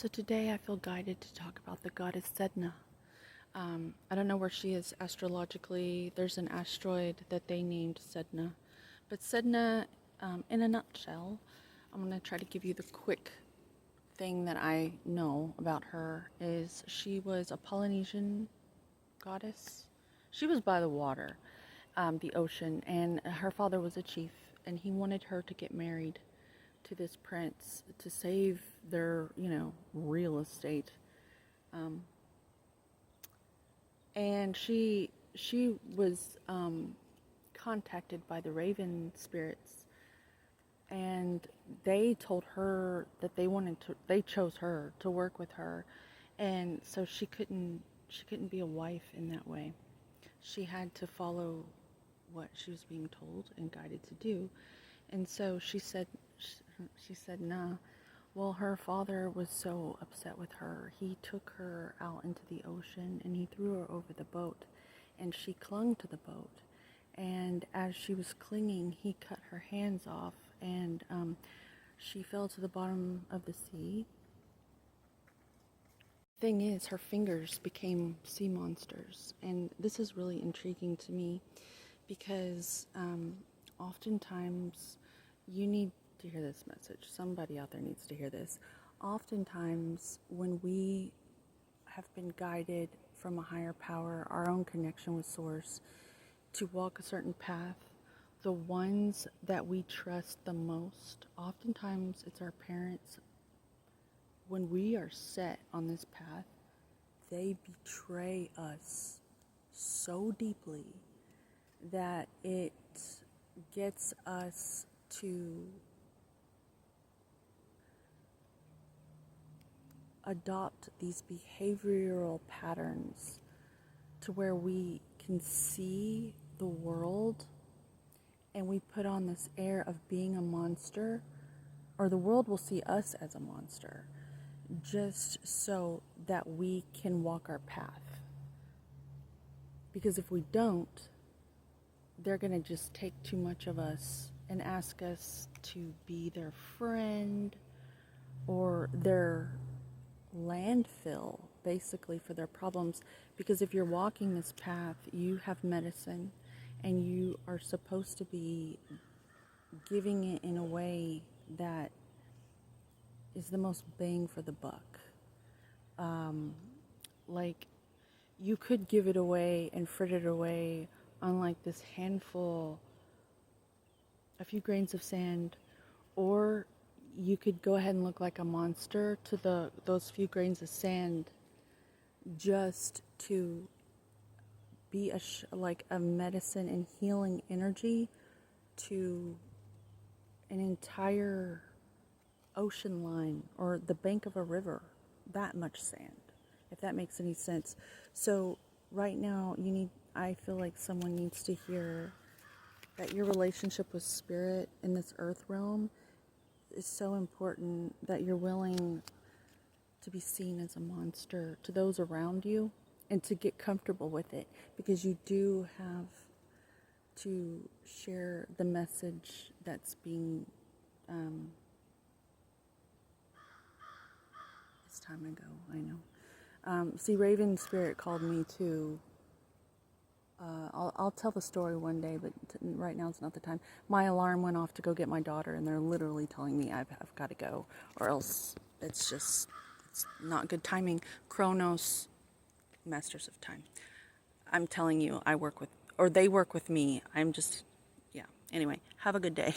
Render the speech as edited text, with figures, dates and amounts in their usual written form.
So today I feel guided to talk about the goddess Sedna. I don't know where she is astrologically. There's an asteroid that they named Sedna. But Sedna, in a nutshell, I'm going to try to give you the quick thing that I know about her is she was a Polynesian goddess. She was by the water, the ocean, and her father was a chief, and he wanted her to get married to this prince to save their, real estate. Um, and she was contacted by the raven spirits, and they told her that they chose her to work with her, and so she couldn't be a wife in that way. She had to follow what she was being told and guided to do. And so she said nah. Well, her father was so upset with her. He took her out into the ocean and he threw her over the boat, and she clung to the boat. And as she was clinging, he cut her hands off, and she fell to the bottom of the sea. Thing is, her fingers became sea monsters, and this is really intriguing to me because oftentimes you need to hear this message. Somebody out there needs to hear this. Oftentimes, when we have been guided from a higher power, our own connection with Source, to walk a certain path, the ones that we trust the most, oftentimes it's our parents. When we are set on this path, they betray us so deeply that it gets us to adopt these behavioral patterns to where we can see the world and we put on this air of being a monster, or the world will see us as a monster, just so that we can walk our path. Because if we don't, they're going to just take too much of us and ask us to be their friend or their landfill, basically, for their problems. Because if you're walking this path, you have medicine, and you are supposed to be giving it in a way that is the most bang for the buck. Like, you could give it away and frit it away on like this handful, a few grains of sand, or you could go ahead and look like a monster to those few grains of sand, just to be like a medicine and healing energy to an entire ocean line or the bank of a river. That much sand, if that makes any sense. So right now, I feel like someone needs to hear that your relationship with spirit in this earth realm is so important, that you're willing to be seen as a monster to those around you and to get comfortable with it, because you do have to share the message that's being it's time to go, I know. See, Raven Spirit called me too. I'll tell the story one day, but right now is not the time. My alarm went off to go get my daughter, and they're literally telling me I've got to go, or else it's not good timing. Chronos, masters of time. I'm telling you, they work with me. Yeah. Anyway, have a good day.